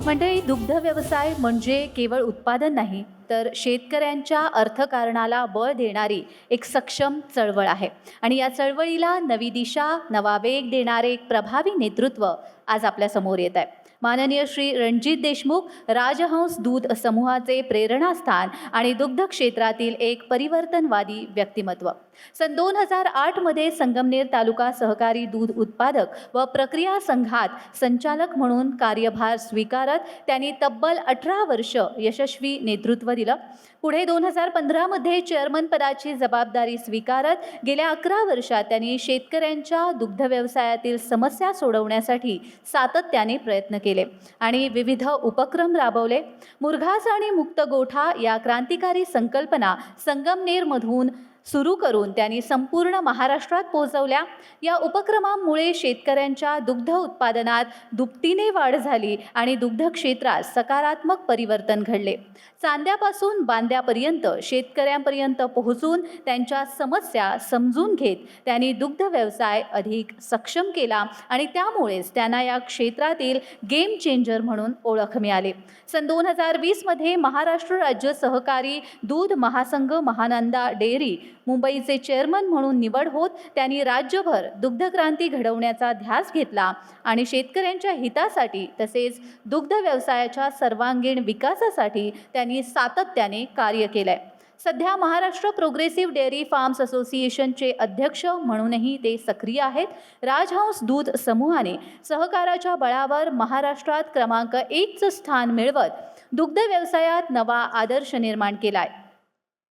मंडळी, दुग्ध व्यवसाय म्हणजे केवळ उत्पादन नाही, तर शेतकऱ्यांच्या अर्थकारणाला बळ देणारी एक सक्षम चळवळ आहे. आणि या चळवळीला नवी दिशा, नवा वेग देणारे एक प्रभावी नेतृत्व आज आपल्या समोर येत आहे. माननीय श्री रणजित देशमुख, राजहंस दूध समूहाचे प्रेरणास्थान आणि दुग्ध क्षेत्रातील एक परिवर्तनवादी व्यक्तिमत्व. सन 2008 मध्ये संगमनेर तालुका सहकारी दूध उत्पादक व प्रक्रिया संघात संचालक म्हणून कार्यभार स्वीकारत त्यांनी तब्बल 18 वर्ष यशस्वी नेतृत्व दिलं. पुढे 2015 मध्ये चेअरमन पदाची जबाबदारी स्वीकारत गेल्या 11 वर्षात त्यांनी शेतकऱ्यांच्या दुग्ध व्यवसायातील समस्या सोडवण्यासाठी सातत्याने प्रयत्न केले आणि विविध उपक्रम राबवले. मुरघास आणि मुक्त गोठा या क्रांतिकारी संकल्पना संगमनेरमधून सुरू करून त्यांनी संपूर्ण महाराष्ट्रात पोहोचवल्या. या उपक्रमामुळे शेतकऱ्यांच्या दुग्ध उत्पादनात दुपटीने वाढ झाली आणि दुग्ध क्षेत्रात सकारात्मक परिवर्तन घडले. चांद्यापासून बांद्यापर्यंत शेतकऱ्यांपर्यंत पोहोचून त्यांच्या समस्या समजून घेत त्यांनी दुग्ध व्यवसाय अधिक सक्षम केला आणि त्यामुळेच त्यांना या क्षेत्रातील गेम चेंजर म्हणून ओळख मिळाली. सन 2020 मध्ये महाराष्ट्र राज्य सहकारी दूध महासंघ महानंदा डेअरी मुंबईचे चेअरमन म्हणून निवड होत त्यांनी राज्यभर दुग्धक्रांती घडवण्याचा ध्यास घेतला आणि शेतकऱ्यांच्या हितासाठी तसेच दुग्ध व्यवसायाच्या सर्वांगीण विकासासाठी त्यांनी सातत्याने कार्य केलंय. सध्या महाराष्ट्र प्रोग्रेसिव्ह डेअरी फार्म्स असोसिएशनचे अध्यक्ष म्हणूनही ते सक्रिय आहेत. राजहंस दूध समूहाने सहकाराच्या बळावर महाराष्ट्रात क्रमांक 1चं स्थान मिळवत दुग्ध व्यवसायात नवा आदर्श निर्माण केलाय.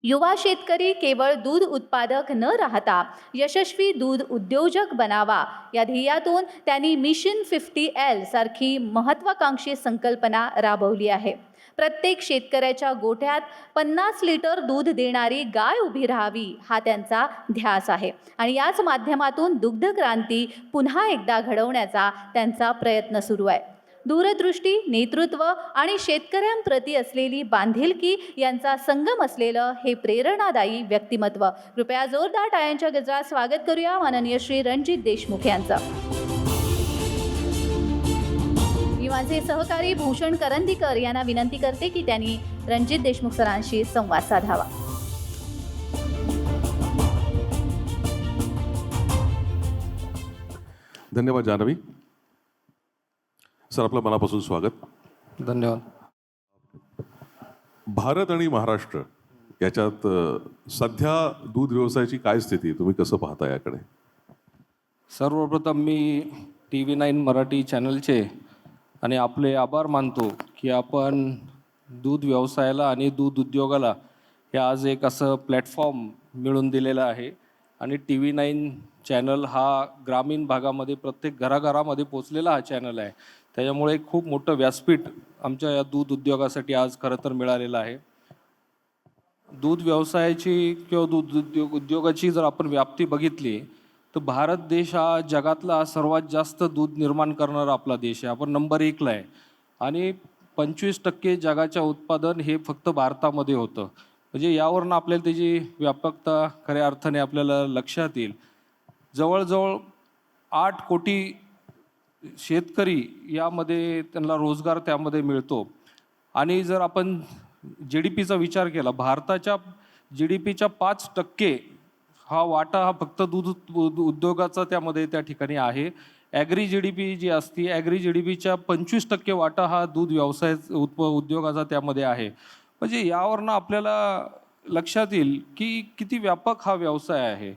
युवा शेतकरी केवळ दूध उत्पादक न राहता यशस्वी दूध उद्योजक बनावा या ध्येयातून त्यांनी मिशन 50L सारखी महत्त्वाकांक्षी संकल्पना राबवली आहे. प्रत्येक शेतकऱ्याच्या गोठ्यात 50 लिटर दूध देणारी गाय उभी राहावी हा त्यांचा ध्यास आहे आणि याच माध्यमातून दुग्ध क्रांती पुन्हा एकदा घडवण्याचा त्यांचा प्रयत्न सुरू आहे. दूरदृष्टी, नेतृत्व आणि शेतकऱ्यांप्रती असलेली बांधिलकी यांचा संगम असलेलं हे प्रेरणादायी व्यक्तिमत्व. कृपया जोरदार टाळ्यांच्या गजरात स्वागत करूया माननीय श्री रणजित देशमुख यांचं. मी माझे सहकारी भूषण करंदीकर यांना विनंती करते की त्यांनी रणजित देशमुख सरांशी संवाद साधावा. धन्यवाद जान्हवी. सर, आपलं मनापासून स्वागत. धन्यवाद. भारत आणि महाराष्ट्र याच्यात सध्या दूध व्यवसायाची काय स्थिती, तुम्ही कसं पाहता याकडे? सर्वप्रथम मी TV9 मराठी चॅनलचे आणि आपले आभार मानतो की आपण दूध व्यवसायाला आणि दूध उद्योगाला हे आज एक असं प्लॅटफॉर्म मिळून दिलेलं आहे. आणि TV9 चॅनल हा ग्रामीण भागामध्ये प्रत्येक घराघरामध्ये पोचलेला हा चॅनल आहे. त्याच्यामुळे खूप मोठं व्यासपीठ आमच्या या दूध उद्योगासाठी आज खरं तर मिळालेलं आहे. दूध व्यवसायाची किंवा दूध उद्योगाची जर आपण व्याप्ती बघितली तर भारत देश हा जगातला सर्वात जास्त दूध निर्माण करणारा आपला देश आहे. आपण नंबर 1ला आहे आणि 25% जगाच्या उत्पादन हे फक्त भारतामध्ये होतं. म्हणजे यावरून आपल्याला त्याची व्यापकता खऱ्या अर्थाने आपल्याला लक्षात येईल. जवळजवळ 8 कोटी शेतकरी यामध्ये त्यांना रोजगार त्यामध्ये मिळतो. आणि जर आपण GDPचा विचार केला, भारताच्या GDPच्या 5% हा वाटा हा फक्त दूध उद्योगाचा त्यामध्ये त्या ठिकाणी आहे. ॲग्री GDP जी असती, ॲग्री GDPच्या 25% वाटा हा दूध व्यवसाय उद्योगाचा त्यामध्ये आहे. म्हणजे यावरनं आपल्याला लक्षात येईल की किती व्यापक हा व्यवसाय आहे.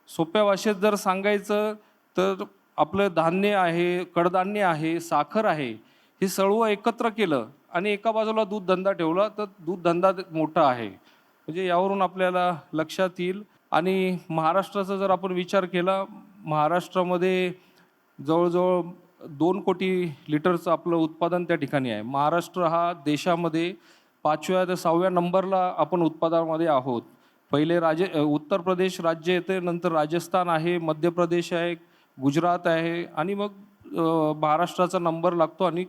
सोप्या भाषेत जर सांगायचं तर आपलं धान्य आहे, कडधान्य आहे, साखर आहे, हे सर्व एकत्र केलं आणि एका बाजूला दूध धंदा ठेवला तर दूध धंदा मोठा आहे. म्हणजे यावरून आपल्याला लक्षात येईल. आणि महाराष्ट्राचा जर आपण विचार केला, महाराष्ट्रामध्ये जवळजवळ 2 कोटी लिटरचं आपलं उत्पादन त्या ठिकाणी आहे. महाराष्ट्र हा देशामध्ये 5व्या ते 6व्या नंबरला आपण उत्पादनामध्ये आहोत. पहिले उत्तर प्रदेश राज्य येते, नंतर राजस्थान आहे, मध्य प्रदेश आहे, गुजरात आहे आणि मग महाराष्ट्राचा नंबर लागतो आणि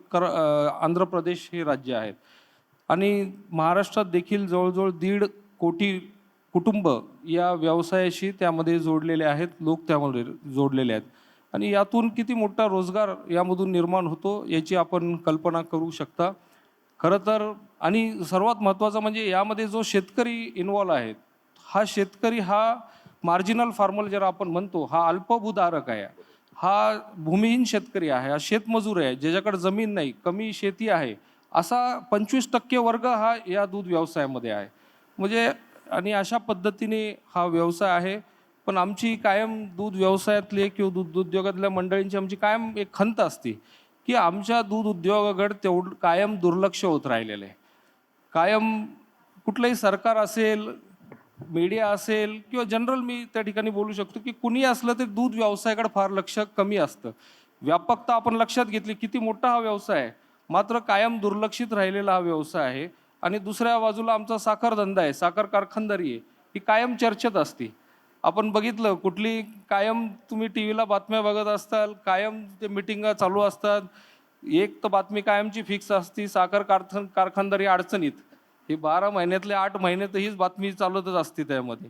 आंध्र प्रदेश हे राज्य आहेत. आणि महाराष्ट्रात देखील जवळजवळ 1.5 कोटी कुटुंब या व्यवसायाशी त्यामध्ये जोडलेले आहेत, लोक त्यामध्ये जोडलेले आहेत. आणि यातून किती मोठा रोजगार यामधून निर्माण होतो याची आपण कल्पना करू शकता. खरं तर आणि सर्वात महत्त्वाचं म्हणजे यामध्ये जो शेतकरी इन्व्हॉल्व आहे, हा शेतकरी हा मार्जिनल फार्मर ज्याला आपण म्हणतो, हा अल्पभूधारक आहे. हा भूमिहीन शेतकरी आहे, हा शेतमजूर आहे, ज्याच्याकडे जमीन नाही, कमी शेती आहे, असा 25% वर्ग हा या दूध व्यवसायामध्ये आहे. म्हणजे आणि अशा पद्धतीने हा व्यवसाय आहे. पण आमची कायम दूध व्यवसायातले किंवा दूध उद्योगातल्या मंडळींची आमची कायम एक खंत असते की आमच्या दूध उद्योगाकडे तेवढं कायम दुर्लक्ष होत राहिलेलं आहे. कायम कुठलंही सरकार असेल, मीडिया असेल किंवा जनरल मी त्या ठिकाणी बोलू शकतो की कुणी असलं तरी दूध व्यवसायाकडे फार लक्ष कमी असतं. व्यापकता आपण लक्षात घेतली, किती मोठा हा व्यवसाय आहे, मात्र कायम दुर्लक्षित राहिलेला हा व्यवसाय आहे. आणि दुसऱ्या बाजूला आमचा साखर धंदा आहे, साखर कारखानदारी आहे, ही कायम चर्चेत असते. आपण बघितलं कुठली कायम तुम्ही टी व्हीला बातम्या बघत असताल, कायम ते मिटिंगा चालू असतात. एक तर बातमी कायमची फिक्स असती, साखर कारखानदारी अडचणीत. हे 12 महिन्यातले 8 महिने तर हीच बातमी चालतच असते त्यामध्ये.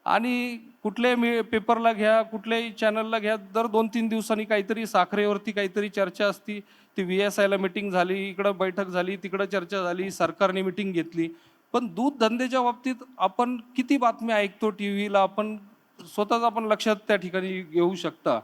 आणि कुठल्याही पेपरला घ्या, कुठल्याही चॅनलला घ्या, दर 2-3 दिवसांनी काहीतरी साखरेवरती काहीतरी चर्चा असती. ती VSIला मिटिंग झाली, इकडं बैठक झाली, तिकडं चर्चा झाली, सरकारने मिटिंग घेतली. पण दूध धंद्याच्या बाबतीत आपण किती बातम्या ऐकतो टी व्हीला, आपण स्वतःच आपण लक्षात त्या ठिकाणी घेऊ शकता.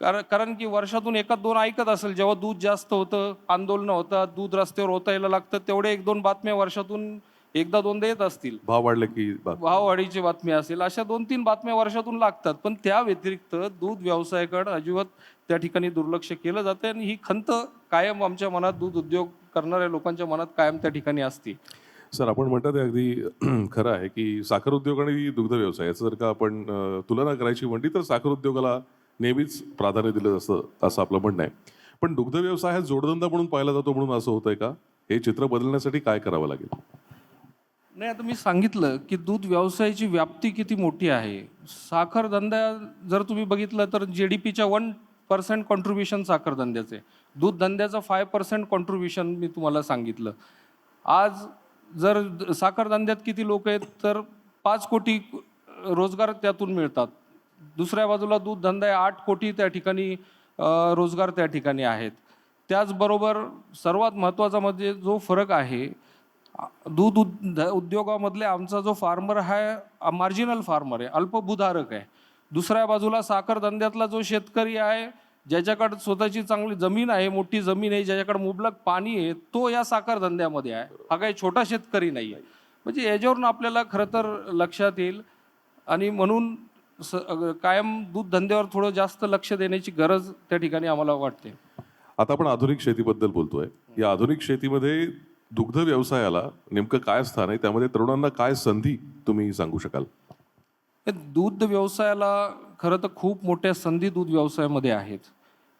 कारण की वर्षातून एखाद दोन ऐकत असेल, जेव्हा दूध जास्त होतं, आंदोलनं होतात, दूध रस्त्यावर ओतायला लागतं, तेवढे 1-2 बातम्या वर्षातून एकदा दोनदा येत असतील. भाव वाढले की भाववाढीची बातमी असेल, अशा 2-3 बातम्या वर्षातून लागतात. पण त्या व्यतिरिक्त दूध व्यवसायाकडे अजिबात त्या ठिकाणी दुर्लक्ष केलं जातं आणि ही खंत कायम आमच्या मनात, दूध उद्योग करणाऱ्या लोकांच्या मनात कायम त्या ठिकाणी असते. सर, आपण म्हणतात ते अगदी खरं आहे की साखर उद्योग आणि दुग्ध व्यवसाय याचं जर का आपण तुलना करायची म्हटली तर साखर उद्योगाला नेहमीच प्राधान्य दिलं असतं असं आपलं म्हणणं आहे. पण दुग्ध व्यवसाय हा जोडधंदा म्हणून पाहिला जातो म्हणून असं होतंय का? हे चित्र बदलण्यासाठी काय करावं लागेल? नाही, आता मी सांगितलं की दूध व्यवसायाची व्याप्ती किती मोठी आहे. साखर धंदा जर तुम्ही बघितलं तर GDPच्या 1% कॉन्ट्रीब्युशन साखर धंद्याचं आहे. दूध धंद्याचं 5% कॉन्ट्रीब्युशन मी तुम्हाला सांगितलं. आज जर साखर धंद्यात किती लोक आहेत तर 5 कोटी रोजगार त्यातून मिळतात. दुसऱ्या बाजूला दूध धंदा आहे, 8 कोटी त्या ठिकाणी रोजगार त्या ठिकाणी आहेत. त्याचबरोबर सर्वात महत्त्वाचा म्हणजे जो फरक आहे, दूध उद्योगामधले आमचा जो फार्मर आहे मार्जिनल फार्मर आहे, अल्पभूधारक आहे. दुसऱ्या बाजूला साखर धंद्यातला जो शेतकरी आहे, ज्याच्याकडे स्वतःची चांगली जमीन आहे, मोठी जमीन आहे, ज्याच्याकडे मुबलक पाणी आहे, तो या साखर धंद्यामध्ये आहे. हा काही छोटा शेतकरी नाही आहे. म्हणजे याच्यावरून आपल्याला खरं तर लक्षात येईल. आणि म्हणून कायम दूध धंद्यावर थोडं जास्त लक्ष देण्याची गरज त्या ठिकाणी आम्हाला वाटते. आता आपण आधुनिक शेतीबद्दल बोलतोय. या आधुनिक शेतीमध्ये दुग्ध व्यवसायाला नेमकं काय स्थान आहे, त्यामध्ये तरुणांना काय संधी तुम्ही सांगू शकाल? दूध व्यवसायाला खरं तर खूप मोठ्या संधी दूध व्यवसायामध्ये आहेत.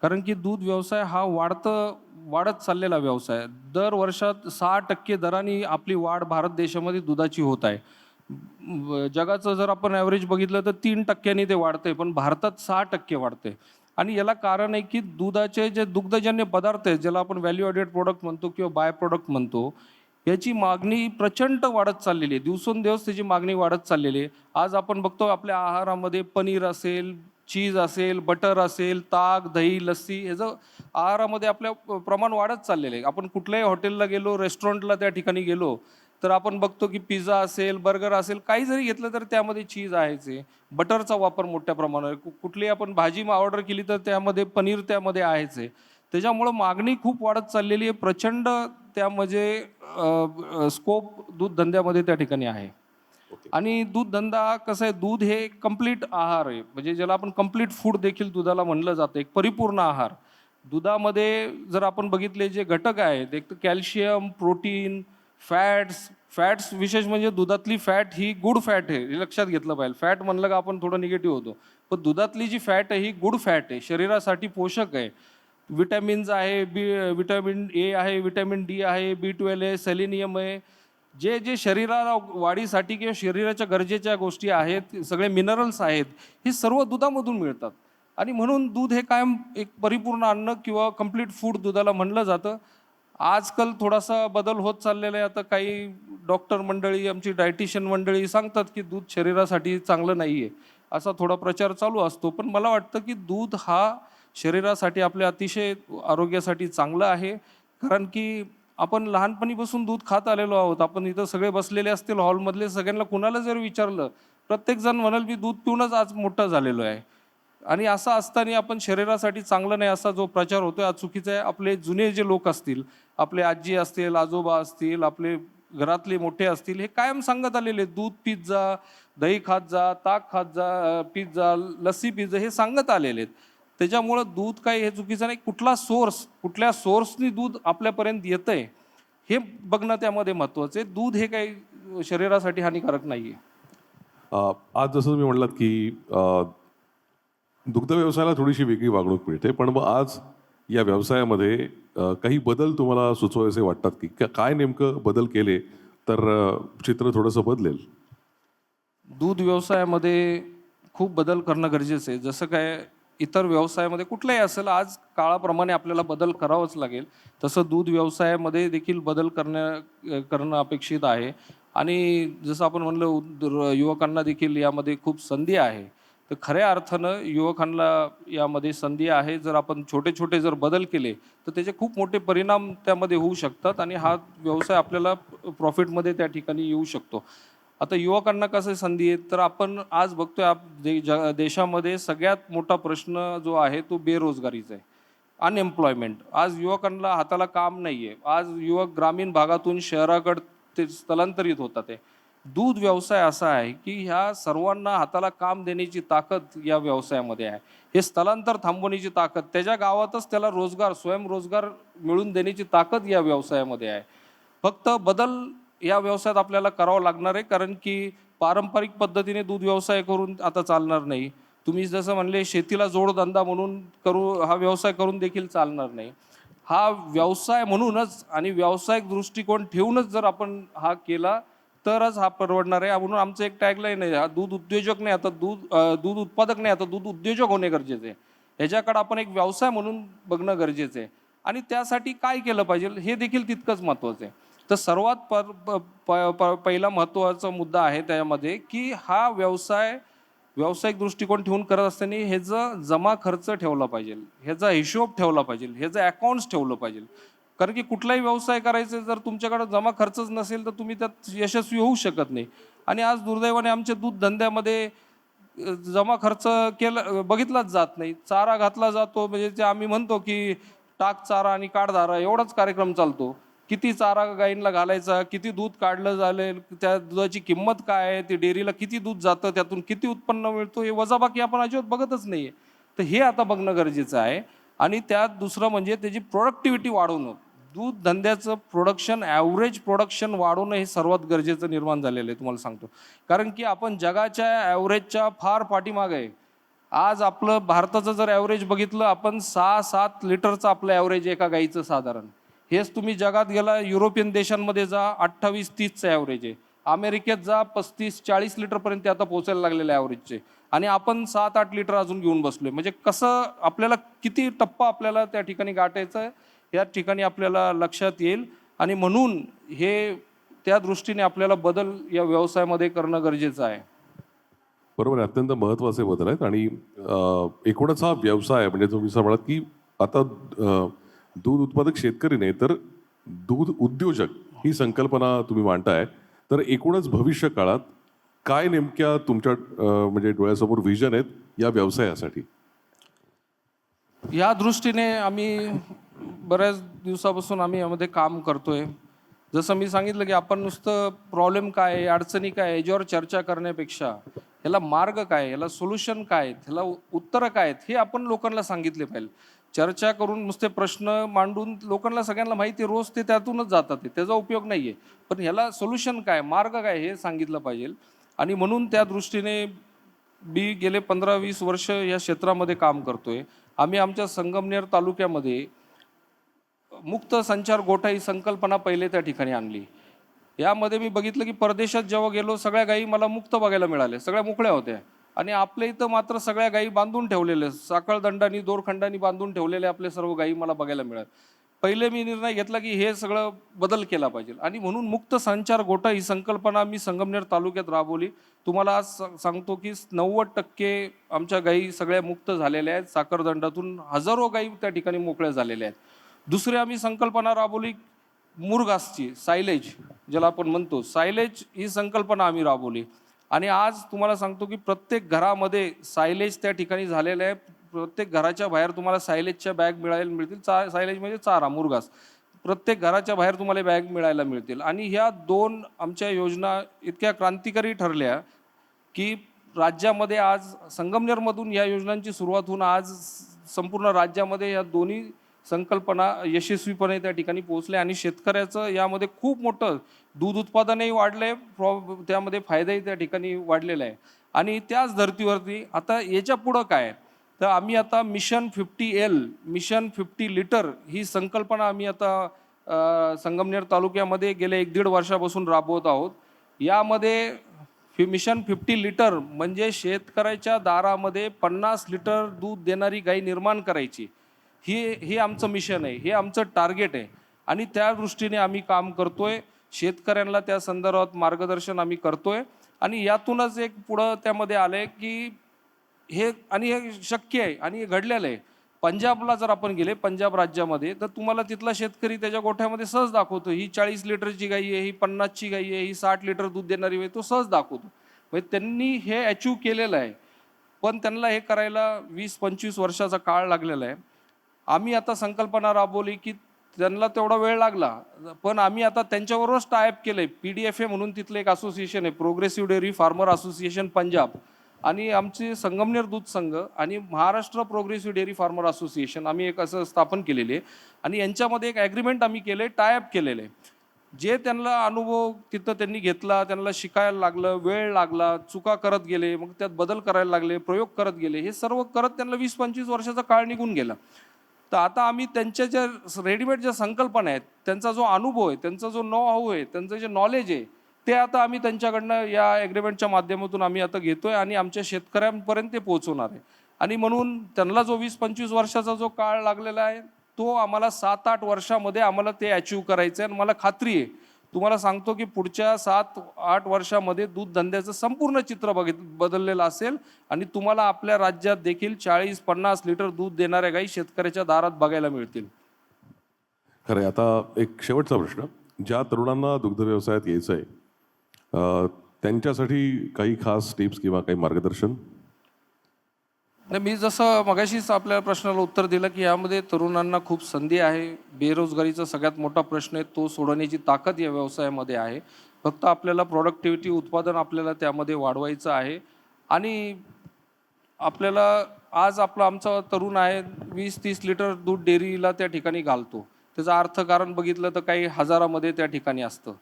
कारण की दूध व्यवसाय हा वाढत चाललेला व्यवसाय. दर वर्षात 6% दराने आपली वाढ भारत देशामध्ये दुधाची होत आहे. जगाचं जर आपण ॲव्हरेज बघितलं तर 3% ते वाढतंय, पण भारतात 6% वाढतंय. आणि याला कारण आहे की दुधाचे जे दुग्धजन्य पदार्थ आहेत, ज्याला आपण व्हॅल्यू ॲडेड प्रोडक्ट म्हणतो किंवा बाय प्रोडक्ट म्हणतो, याची मागणी प्रचंड वाढत चाललेली आहे. दिवसेंदिवस त्याची मागणी वाढत चाललेली आहे. आज आपण बघतो आपल्या आहारामध्ये पनीर असेल, चीज असेल, बटर असेल, ताक, दही, लस्सी ह्याचं आहारामध्ये आपल्या प्रमाण वाढत चाललेलं आहे. आपण कुठल्याही हॉटेलला गेलो, रेस्टॉरंटला त्या ठिकाणी गेलो तर आपण बघतो की पिझ्झा असेल, बर्गर असेल, काही जरी घेतलं तर त्यामध्ये चीज आहेच आहे. बटरचा वापर मोठ्या प्रमाणावर, कुठलीही आपण भाजी ऑर्डर केली तर त्यामध्ये पनीर त्यामध्ये आहेच आहे. त्याच्यामुळं मागणी खूप वाढत चाललेली आहे. प्रचंड त्यामध्ये स्कोप दूध धंद्यामध्ये त्या ठिकाणी आहे. आणि दूध धंदा कसं आहे, दूध हे कंप्लीट आहार आहे, म्हणजे ज्याला आपण कंप्लीट फूड देखील दुधाला म्हणलं जातं, एक परिपूर्ण आहार. दुधामध्ये जर आपण बघितले जे घटक आहेत, एक तर कॅल्शियम, प्रोटीन, फॅट्स विशेष म्हणजे दुधातली फॅट ही गुड फॅट आहे, हे लक्षात घेतलं पाहिजे. फॅट म्हणलं का आपण थोडं निगेटिव्ह होतो, पण दुधातली जी फॅट आहे ही गुड फॅट आहे, शरीरासाठी पोषक आहे. विटॅमिन्स आहे, विटॅमिन A आहे, विटॅमिन D आहे, B12 आहे, सेलेनियम आहे. जे शरीराला वाढीसाठी किंवा शरीराच्या गरजेच्या गोष्टी आहेत, सगळे मिनरल्स आहेत, हे सर्व दुधामधून मिळतात. आणि म्हणून दूध हे कायम एक परिपूर्ण अन्न किंवा कंप्लीट फूड दुधाला म्हणलं जातं. आजकाल थोडासा बदल होत चाललेला आहे. आता काही डॉक्टर मंडळी, आमची डायटिशियन मंडळी सांगतात की दूध शरीरासाठी चांगलं नाही आहे, असा थोडा प्रचार चालू असतो. पण मला वाटतं की दूध हा शरीरासाठी आपल्या अतिशय आरोग्यासाठी चांगलं आहे. कारण की आपण लहानपणीपासून दूध खात आलेलो आहोत. आपण इथं सगळे बसलेले असतील हॉलमधले, सगळ्यांना कुणाला जर विचारलं, प्रत्येकजण म्हणाल मी दूध पिऊनच आज मोठा झालेलो आहे. आणि असं असताना आपण शरीरासाठी चांगलं नाही असा जो प्रचार होतोय हा चुकीचा आहे. आपले जुने जे लोक असतील, आपले आजी असतील, आजोबा असतील, आपले घरातले मोठे असतील, हे कायम सांगत आलेले दूध पीत जा, दही खात जा, ताक खात जा, पीत जा, लस्सी पीत जा, हे सांगत आलेले आहेत. त्याच्यामुळं दूध काही हे चुकीचं नाही. कुठला सोर्स, कुठल्या सोर्सनी दूध आपल्यापर्यंत येतंय हे बघणं त्यामध्ये महत्त्वाचं आहे. दूध हे काही शरीरासाठी हानिकारक नाही आहे. आज जसं तुम्ही म्हणलात की दुग्ध व्यवसायाला थोडीशी वेगळी वागणूक मिळते, पण मग आज या व्यवसायामध्ये काही बदल तुम्हाला सुचवायचे वाटतात की काय नेमकं बदल केले तर चित्र थोडंसं बदलेल? दूध व्यवसायामध्ये खूप बदल करणं गरजेचं आहे. जसं काय इतर व्यवसायामध्ये कुठलाही असेल, आज काळाप्रमाणे आपल्याला बदल करावाच लागेल. तसं दूध व्यवसायामध्ये देखील बदल करणं अपेक्षित आहे. आणि जसं आपण म्हणलं युवकांना देखील यामध्ये खूप संधी आहे. तर खऱ्या अर्थानं युवकांना यामध्ये संधी आहे. जर आपण छोटे छोटे जर बदल केले तर त्याचे खूप मोठे परिणाम त्यामध्ये होऊ शकतात आणि हा व्यवसाय आपल्याला प्रॉफिटमध्ये त्या ठिकाणी येऊ शकतो. आता युवकांना कसं संधी आहे, तर आपण आज बघतोय देशामध्ये सगळ्यात मोठा प्रश्न जो आहे तो बेरोजगारीचा आहे, अनएम्प्लॉयमेंट. आज युवकांना हाताला काम नाही आहे. आज युवक ग्रामीण भागातून शहराकडे ते स्थलांतरित होतात आहे. दूध व्यवसाय असा आहे की ह्या सर्वांना हाताला काम देण्याची ताकद या व्यवसायामध्ये आहे. हे स्थलांतर थांबवण्याची ताकद, त्याच्या गावातच त्याला रोजगार, स्वयंरोजगार मिळवून देण्याची ताकद या व्यवसायामध्ये आहे. फक्त बदल या व्यवसायात आपल्याला करावं लागणार आहे, कारण की पारंपरिक पद्धतीने दूध व्यवसाय करून आता चालणार नाही. तुम्ही जसं म्हणले शेतीला जोडधंदा म्हणून हा व्यवसाय करून देखील चालणार नाही. हा व्यवसाय म्हणूनच आणि व्यावसायिक दृष्टिकोन ठेवूनच जर आपण हा केला तरच हा परवडणार आहे. म्हणून आमचं एक टॅगलाईन आहे, हा दूध उद्योजक नाही, आता दूध उत्पादक नाही, आता दूध उद्योजक होणे गरजेचे आहे. ह्याच्याकडे आपण एक व्यवसाय म्हणून बघणं गरजेचं आहे. आणि त्यासाठी काय केलं पाहिजे हे देखील तितकंच महत्त्वाचं आहे. तर सर्वात पहिला महत्त्वाचा मुद्दा आहे त्यामध्ये की हा व्यावसायिक दृष्टिकोन ठेवून करत असताना ह्याचा जमा खर्च ठेवला पाहिजे, ह्याचा हिशोब ठेवला पाहिजे, ह्याचं अकाउंट्स ठेवलं पाहिजे. कारण की कुठलाही व्यवसाय करायचा जर तुमच्याकडे जमा खर्चच नसेल तर तुम्ही त्यात यशस्वी होऊ शकत नाही. आणि आज दुर्दैवाने आमच्या दूध धंद्यामध्ये जमा खर्च बघितलाच जात नाही. चारा घातला जातो, म्हणजे ते आम्ही म्हणतो की टाक चारा आणि काढ धारा एवढाच कार्यक्रम चालतो. किती चारा गाईंना घालायचा, किती दूध काढलं झालं, त्या दुधाची किंमत काय आहे, ते डेअरीला किती दूध जातं, त्यातून किती उत्पन्न मिळतो, हे वजाबाकी आपण अजिबात बघतच नाही आहे. तर हे आता बघणं गरजेचं आहे. आणि त्यात दुसरं म्हणजे त्याची प्रोडक्टिव्हिटी वाढवणं. दूध धंद्याचं प्रोडक्शन, ॲव्हरेज प्रोडक्शन वाढवणं हे सर्वात गरजेचं निर्माण झालेलं आहे, तुम्हाला सांगतो. कारण की आपण जगाच्या ॲव्हरेजच्या फार पाठीमागे आहे. आज आपलं भारताचं जर ॲव्हरेज बघितलं, आपण 6-7 लिटरचं आपलं ॲव्हरेज एका गाईचं साधारण. हेच तुम्ही जगात गेला, युरोपियन देशांमध्ये जा, 28-30चं ॲव्हरेज आहे. अमेरिकेत जा, 35-40 लिटरपर्यंत आता पोहोचायला लागलेलं ॲव्हरेजचे. आणि आपण 7-8 लिटर अजून घेऊन बसलोय. म्हणजे कसं आपल्याला किती टप्पा आपल्याला त्या ठिकाणी गाठायचं आहे या ठिकाणी आपल्याला लक्षात येईल. आणि म्हणून हे त्या दृष्टीने आपल्याला बदल या व्यवसायामध्ये करणं गरजेचं आहे. बरोबर आहे, अत्यंत महत्त्वाचे बदल आहेत. आणि एकूणच हा व्यवसाय म्हणजे तुम्ही असं म्हणाल की आता दूध उत्पादक शेतकरी नाही तर दूध उद्योजक ही संकल्पना तुम्ही मांडताय. तर एकूणच भविष्य काळात काय नेमक्या तुमच्या म्हणजे डोळ्यासमोर विजन आहेत या व्यवसायासाठी? या दृष्टीने आम्ही बऱ्याच दिवसापासून आम्ही यामध्ये काम करतोय. जसं मी सांगितलं की आपण नुसतं प्रॉब्लेम काय आहे, अडचणी काय आहे याच्यावर चर्चा करण्यापेक्षा ह्याला मार्ग काय आहे, ह्याला सोल्युशन काय आहेत, ह्याला उत्तरं काय आहेत हे आपण लोकांना सांगितले पाहिजे. चर्चा करून नुसते प्रश्न मांडून लोकांना सगळ्यांना माहिती आहे, रोज ते त्यातूनच जातात, त्याचा उपयोग नाही आहे. पण ह्याला सोल्युशन काय, मार्ग काय हे सांगितलं पाहिजे. आणि म्हणून त्या दृष्टीने मी गेले 15-20 वर्ष या क्षेत्रामध्ये काम करतोय. आम्ही आमच्या संगमनेर तालुक्यामध्ये मुक्त संचार गोठा ही संकल्पना पहिले त्या ठिकाणी आणली. यामध्ये मी बघितलं की परदेशात जेव्हा गेलो सगळ्या गायी मला मुक्त बघायला मिळाल्या, सगळ्या मोकळ्या होत्या. आणि आपल्या इथं मात्र सगळ्या गायी बांधून ठेवलेल्या, साखळदंडानी दोरखंडानी बांधून ठेवलेल्या आपल्या सर्व गायी मला बघायला मिळाल्या. पहिले मी निर्णय घेतला की हे सगळं बदल केला पाहिजे आणि म्हणून मुक्त संचार गोठा ही संकल्पना मी संगमनेर तालुक्यात राबवली. तुम्हाला आज सांगतो की 90% आमच्या गायी सगळ्या मुक्त झालेल्या आहेत. साखरदंडातून हजारो गायी त्या ठिकाणी मोकळ्या झालेल्या आहेत. दुसरी आम्ही संकल्पना राबवली मुरघासची, सायलेज ज्याला आपण म्हणतो, सायलेज ही संकल्पना आम्ही राबवली आणि आज तुम्हाला सांगतो की प्रत्येक घरामध्ये सायलेज त्या ठिकाणी झालेलं आहे. प्रत्येक घराच्या बाहेर तुम्हाला सायलेजच्या बॅग मिळायला मिळतील. सायलेज म्हणजे चारा, मुरघास. प्रत्येक घराच्या बाहेर तुम्हाला बॅग मिळायला मिळतील आणि ह्या 2 आमच्या योजना इतक्या क्रांतिकारी ठरल्या की राज्यामध्ये आज संगमनेरमधून या योजनांची सुरुवात होऊन आज संपूर्ण राज्यामध्ये या दोन्ही संकल्पना यशस्वीपणे त्या ठिकाणी पोहोचल्या आणि शेतकऱ्याचं यामध्ये खूप मोठं दूध उत्पादनही वाढलंय, त्यामध्ये फायदाही त्या ठिकाणी वाढलेला आहे. आणि त्याच धर्तीवरती आता याच्या पुढं काय, तर आम्ही आता मिशन 50L, मिशन 50 लिटर ही संकल्पना आम्ही आता संगमनेर तालुक्यामध्ये गेल्या 1-1.5 वर्षापासून राबवत आहोत. यामध्ये मिशन 50 लिटर म्हणजे शेतकऱ्याच्या दारामध्ये 50 लिटर दूध देणारी गाय निर्माण करायची, ही आमचं मिशन आहे, हे आमचं टार्गेट आहे आणि त्या दृष्टीने आम्ही काम करतोय. शेतकऱ्यांना त्या संदर्भात मार्गदर्शन आम्ही करतोय आणि यातूनच एक पुढं त्यामध्ये आलंय की हे शक्य आहे आणि हे घडलेलं आहे. पंजाबला जर आपण गेले, पंजाब राज्यामध्ये, तर तुम्हाला तिथला शेतकरी त्याच्या गोठ्यामध्ये सहज दाखवतो ही 40 लिटरची गाई आहे, ही 50ची गाई आहे, ही 60 लिटर दूध देणारी आहे, तो सहज दाखवतो. म्हणजे त्यांनी हे अचीव केलेलं आहे. पण त्यांना हे करायला 20-25 वर्षाचा काळ लागलेला आहे. आम्ही आता संकल्पना राबवली की त्यांना तेवढा वेळ लागला, पण आम्ही आता त्यांच्याबरोबरच टायअप केलंय. PDFA म्हणून तिथलं एक असोसिएशन आहे, progressive dairy farmer association Punjab, आणि आमचे संगमनेर दूध संघ आणि Maharashtra progressive dairy farmer association आम्ही एक असं स्थापन केलेले आहे आणि यांच्यामध्ये एक ॲग्रीमेंट आम्ही केलं आहे, टायअप केलेलं आहे. जे त्यांना अनुभव तिथं त्यांनी घेतला, त्यांना शिकायला लागलं, वेळ लागला, चुका करत गेले, मग त्यात बदल करायला लागले, प्रयोग करत गेले, हे सर्व करत त्यांना 20-25 वर्षाचा काळ निघून गेला. तर आता आम्ही त्यांच्या ज्या रेडीमेड ज्या संकल्पना आहेत, त्यांचा जो अनुभव आहे, त्यांचा जो नो हाऊ आहे, त्यांचं जे नॉलेज आहे, ते आता आम्ही त्यांच्याकडनं या ॲग्रीमेंटच्या माध्यमातून आम्ही आता घेतोय आणि आमच्या शेतकऱ्यांपर्यंत ते पोहोचवणार आहे. आणि म्हणून त्यांना जो 20-25 वर्षाचा जो काळ लागलेला आहे, तो आम्हाला 7-8 वर्षामध्ये आम्हाला ते अचीव करायचं आहे. आणि मला खात्री आहे, तुम्हाला सांगतो की पुढच्या 7-8 वर्षामध्ये दूध धंद्याचं संपूर्ण चित्र बदललेलं असेल आणि तुम्हाला आपल्या राज्यात देखील 40-50 लिटर दूध देणाऱ्या गाई शेतकऱ्याच्या दारात बघायला मिळतील. खरं आहे. आता एक शेवटचा प्रश्न, ज्या तरुणांना दुग्ध व्यवसायात यायचं आहे त्यांच्यासाठी काही खास टिप्स किंवा काही मार्गदर्शन? नाही, मी जसं मगाशीच आपल्या प्रश्नाला उत्तर दिलं की यामध्ये तरुणांना खूप संधी आहे. बेरोजगारीचा सगळ्यात मोठा प्रश्न आहे, तो सोडवण्याची ताकद या व्यवसायामध्ये आहे. फक्त आपल्याला प्रोडक्टिव्हिटी, उत्पादन आपल्याला त्यामध्ये वाढवायचं आहे. आणि आपल्याला आज आमचा तरुण आहे 20-30 लिटर दूध डेअरीला त्या ठिकाणी घालतो. त्याचं अर्थकारण बघितलं तर काही हजारामध्ये त्या ठिकाणी असतं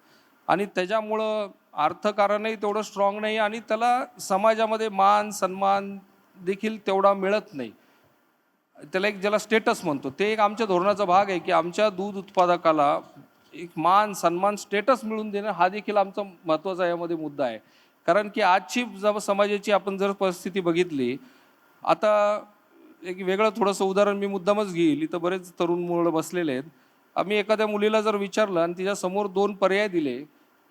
आणि त्याच्यामुळं अर्थकारणही तेवढं स्ट्रॉंग नाही आणि त्याला समाजामध्ये मान सन्मान देखील तेवढा मिळत नाही. त्याला एक ज्याला स्टेटस म्हणतो, ते एक आमच्या धोरणाचा भाग आहे की आमच्या दूध उत्पादकाला एक मान सन्मान स्टेटस मिळवून देणं हा देखील आमचा महत्त्वाचा यामध्ये मुद्दा आहे. कारण की आजची समाजाची आपण जर परिस्थिती बघितली, आता एक वेगळं थोडंसं उदाहरण मी मुद्दामच घेईल. इथं बरेच तरुण मुलं बसलेले आहेत. आम्ही एखाद्या मुलीला जर विचारलं आणि तिच्यासमोर 2 पर्याय दिले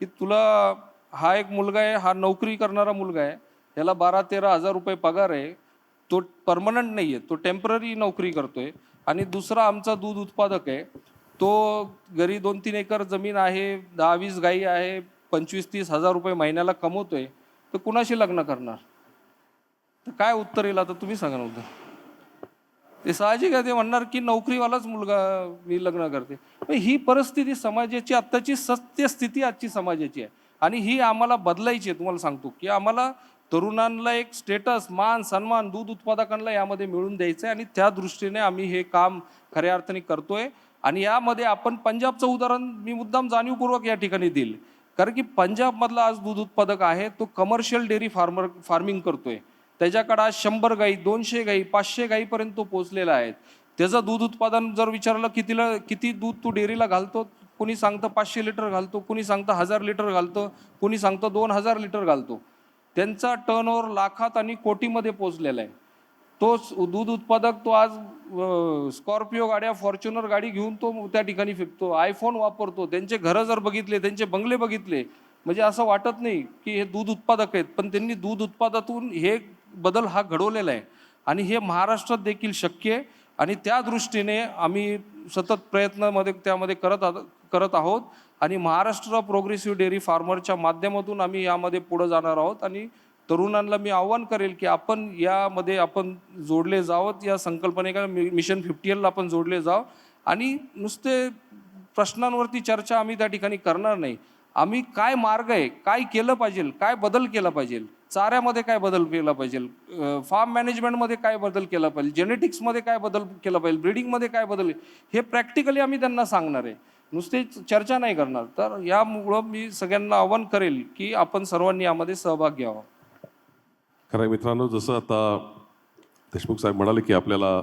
की तुला हा एक मुलगा आहे, हा नोकरी करणारा मुलगा आहे, याला 12-13 हजार रुपये पगार आहे, तो परमनंट नाही आहे, तो टेम्पररी नोकरी करतोय, आणि दुसरा आमचा दूध उत्पादक आहे, तो घरी 2-3 एकर जमीन आहे, 10-20 गाई आहे, 25-30 हजार रुपये महिन्याला कमवतोय, तर कुणाशी लग्न करणार? तर काय उत्तर येईल आता तुम्ही सांगा नव्हतं. ते साहजिक आहे, ते म्हणणार की नोकरीवालाच मुलगा मी लग्न करते. ही परिस्थिती समाजाची आत्ताची सत्यस्थिती आजची समाजाची आहे आणि ही आम्हाला बदलायची आहे. तुम्हाला सांगतो की आम्हाला तरुणांना एक स्टेटस, मान सन्मान दूध उत्पादकांना यामध्ये मिळून द्यायचं आहे आणि त्या दृष्टीने आम्ही हे काम खऱ्या अर्थाने करतोय. आणि यामध्ये आपण पंजाबचं उदाहरण मी मुद्दाम जाणीवपूर्वक या ठिकाणी देईल, कारण की पंजाबमधला आज दूध उत्पादक आहे, तो कमर्शियल डेअरी फार्मिंग करतोय. त्याच्याकडे आज 100 गाई, 200 गाई, 500 गाईपर्यंत तो पोचलेला आहे. त्याचं दूध उत्पादन जर विचारलं किती दूध तू डेअरीला घालतो, कुणी सांगतं 500 लिटर घालतो, कुणी सांगतं 1000 लिटर घालतो, कुणी सांगतं 2000 लिटर घालतो. त्यांचा टर्नओव्हर लाखात आणि कोटीमध्ये पोचलेला आहे. दूध उत्पादक तो आज स्कॉर्पिओ गाड्या, फॉर्च्युनर गाडी घेऊन तो त्या ठिकाणी फिरतो, आयफोन वापरतो, त्यांचे घरं जर बघितले, त्यांचे बंगले बघितले, म्हणजे असं वाटत नाही की हे दूध उत्पादक आहेत, पण त्यांनी दूध उत्पादनातून हे बदल हा घडवलेला आहे आणि हे महाराष्ट्रात देखील शक्य आहे आणि त्या दृष्टीने आम्ही सतत प्रयत्नामध्ये त्यामध्ये करत आहोत आणि महाराष्ट्र प्रोग्रेसिव्ह डेअरी फार्मरच्या माध्यमातून आम्ही यामध्ये पुढे जाणार आहोत आणि तरुणांना मी आव्हान करेल की आपण यामध्ये आपण जोडले जावं, या संकल्पनेला मिशन 50L आपण जोडले जावं आणि नुसते प्रश्नांवरती चर्चा आम्ही त्या ठिकाणी करणार नाही. आम्ही काय मार्ग आहे, काय केलं पाहिजे, काय बदल केला पाहिजे, चाऱ्यामध्ये काय बदल केला पाहिजे, फार्म मॅनेजमेंटमध्ये काय बदल केला पाहिजे, जेनेटिक्समध्ये काय बदल केला पाहिजे, ब्रीडिंगमध्ये काय बदल, हे प्रॅक्टिकली आम्ही त्यांना सांगणार आहे, नुसते चर्चा नाही करणार. तर यामुळं मी सगळ्यांना आव्हान करेल की आपण सर्वांनी यामध्ये सहभाग घ्यावा. खरं आहे मित्रांनो, जसं आता देशमुख साहेब म्हणाले की आपल्याला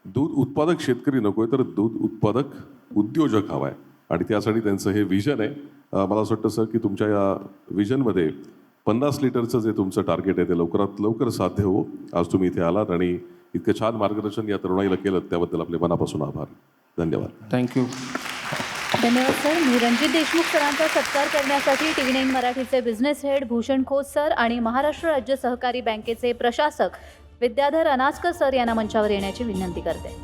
दूध उत्पादक शेतकरी नको आहे, तर दूध उत्पादक उद्योजक हवा आहे आणि त्यासाठी त्यांचं हे विजन आहे. मला असं वाटतं सर की तुमच्या या विजनमध्ये 50 लिटरचं जे तुमचं टार्गेट आहे ते लवकरात लवकर साध्य हो. आज तुम्ही इथे आलात आणि इतकं छान मार्गदर्शन या तरुणाईला केलं त्याबद्दल आपले मनापासून आभार. धन्यवाद. थँक्यू. धन्यवाद सर. मी रणजित देशमुख सरांचा सत्कार करण्यासाठी TV9 मराठीचे business head Bhushan Khot sir आणि महाराष्ट्र राज्य सहकारी बँकेचे प्रशासक विद्याधर अनास्कर सर यांना मंचावर येण्याची विनंती करते.